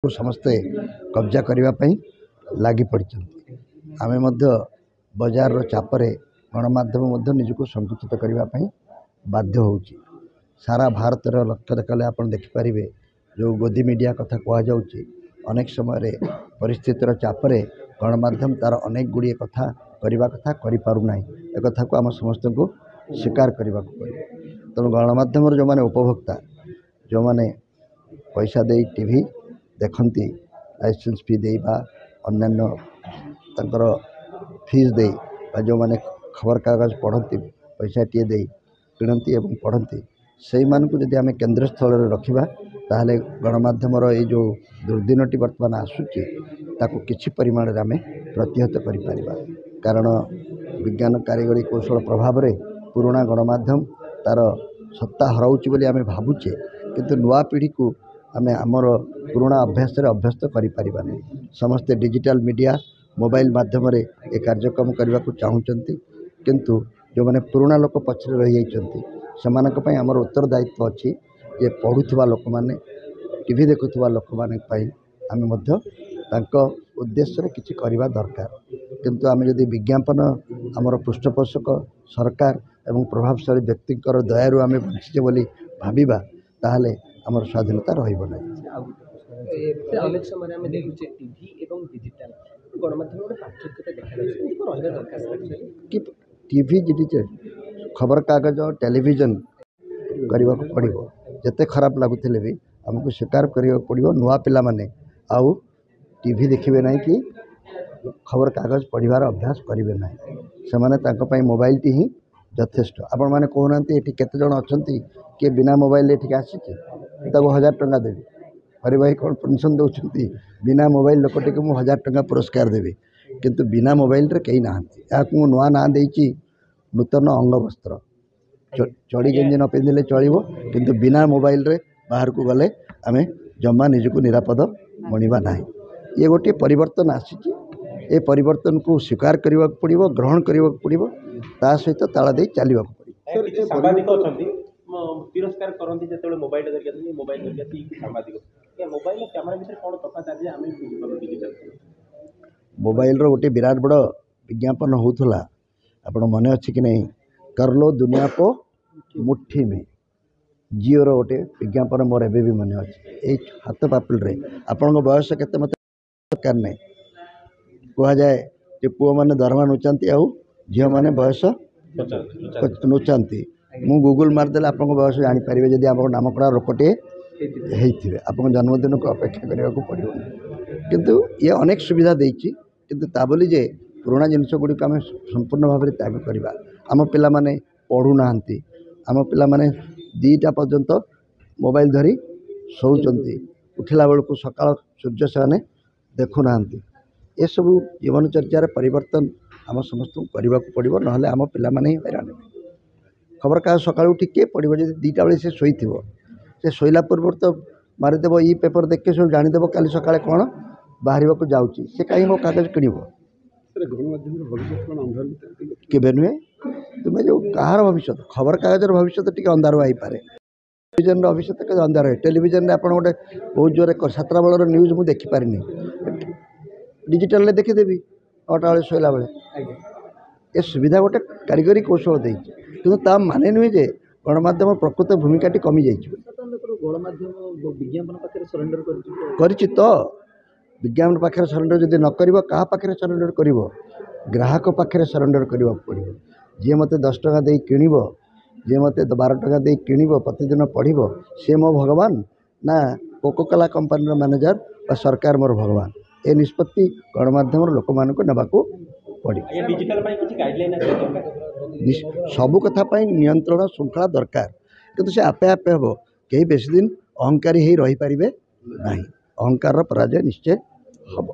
समस्ते कब्जा करने लगी पड़ी आमे बजार चापरे गणमाध्यम निजक संकुचित करने बाध्य हो सारा भारत लक्ष्य कले आप देखिपारे जो गोदी मीडिया कथा कहुच्छे अनेक समय परिस्थितिर चापरे गणमाध्यम तार अनेक गुड़िए कथा करने कथा करना एक कथा को आम समस्त को स्वीकार करने को पड़े। तेणु गणमाध्यम जो मैंने उपभोक्ता जो मैंने पैसा दे टीवी देखती लाइसेंस फी दे अन्य फीस दे जो मैंने खबर कागज पढ़ती पैसा टे दे किणती और पढ़ती से जदि आम केन्द्र स्थल रखा ताहले गणमाध्यम ये जो दुर्दिनटी बर्तमान आसूची ताकू किछि परिमाण आम प्रतिहत करिपारिबा कारण विज्ञान कारिगरी कौशल प्रभाव में पुराना गणमाध्यम तार सत्ता हराउची बोली आम भावुचे किंतु नुआ पीढ़ी को आम आमर पुराना अभ्यास अभ्यस्त करें समस्ते डिजिटल मीडिया मोबाइल माध्यम ये कार्यक्रम करने को चाहूँगी किंतु जो मैंने पुराना लोक पछरे रही जाती आमर उत्तरदायित्व अच्छी ये पढ़ुवा लोक मैंने टीवी देखुवा लोक आम उद्देश्य किसी करवा दरकार किंतु आम जदि विज्ञापन आमर पृष्ठपोषक सरकार एवं प्रभावशाली व्यक्ति दयारू आम बंचीचे बोली भाविबा ताहले आमर स्वाधीनता रहिबो नाही। अनेक समय आम देखुचे टीवी एवं डिजिटल गणमाध्यम पार्थक्यता देखा कि टीवी डिजिटल खबर कागज टेलीविजन करने को पड़ो जिते खराब लगुले भी आमको स्वीकार करने को पड़ो नुआ पिला माने आउ टीवी देखिए ना कि खबर कागज पढ़वार अभ्यास करेंगे ना से मोबाइल टी ही यथेष्ट आपण मैंने कहना ये केते जन अच्छा किए बिना मोबाइल ये आसी 1000 टंका देवी हरि भाई कौन पेनसन दौरान बिना मोबाइल लोकटे को 1000 टंका पुरस्कार देवी किंतु बिना मोबाइल रे कहीं ना या नुआ ना देती नूतन अंग वस्त्र चढ़ी गंजी न पिंधिले चलो किंतु बिना मोबाइल रे बाहर को गले आम जमा निजक निरापद मणिबा ना ये गोटे परिवर्तन आसी ए परिवर्तन को स्वीकार करने को पड़ो ग्रहण करने को पड़ो ता सहित ताल दे चलने को पड़ो तिरस्कार करती जो मोबाइल मोबाइल सांबादिक मोबाइल कैमेरा भीतर कौन तफात आज मोबाइल गोटे विराट बड़ विज्ञापन होता आपण मन अच्छी कि नहीं कर लो दुनिया को मुट्ठी में जिओ रो गोटे विज्ञापन मोर एबे भी मन अच्छे हाथ पापिल रे आपण बयस केते मत दरकार नहीं कह जाए कि पुओ मैंने दरमा नुचाती आउ झील मैंने बयस नुचाती मु गूगल मारदेले आप बयस जानीपर जब आप नामकड़ा लोकटे होते आप जन्मदिन को अपेक्षा करने को पड़ो किंतु ये अनेक सुविधा देती किंतु ता बोली जे पुराना जिनस गुड़िक आम संपूर्ण भाव में त्याग करवा आम पिला माने पढ़ुना आम पिला माने 2टा पर्यंत मोबाइल धरी शोचती उठिला बेलू सकाल सूर्य से देखुना ये सब जीवनचर्या परिवर्तन आम समस्त को करने को पड़ो ना आम पिला माने हैरान खबर कागज सका उठी किए पढ़ो जब 2टा बेले से शोथ से शोला पूर्व तो मारिदेव ई पेपर देखे सब जानीदेव काली सका कौन बाहर को जाऊँगी से कहीं मो कागज किणव केवे नुहे तुम्हें जो कहार भविष्य खबर कागजर भविष्य टी अंधार हो पारे टेलीविजन भविष्य के अंधार हुए टेलीविजन में आप गोटे बहुत जोर 7टा बेलर न्यूज मुझे देखिपारे डिजिटल देखीदेवी 9टा बेले शोला बेले ये सुविधा गोटे कारिगरी कौशल देती कि माने नुहे जे गणमाध्यम प्रकृत भूमिका कमी गणमाध्यम विज्ञापन पाखे सरेंडर तो विज्ञापन पाखे सरेंडर जब न कर क्या पाखे सरेंडर कर ग्राहक पाखे सरेंडर करने पड़ो जी मत 10 टका दे किणव जी मत 12 टका दे किणव प्रतिदिन पढ़ो सी मो भगवान ना कोकोकोला कंपनी मैनेजर और सरकार मोर भगवान ए निष्पत्ति गणमाध्यम लोक मान को पड़ो सबू कथा नियंत्रण श्रृंखला दरकार किंतु से आपे आपे हम कहीं बेसी दिन अहंकारी ही रही पारे ना अहंकार पराजय निश्चय हम।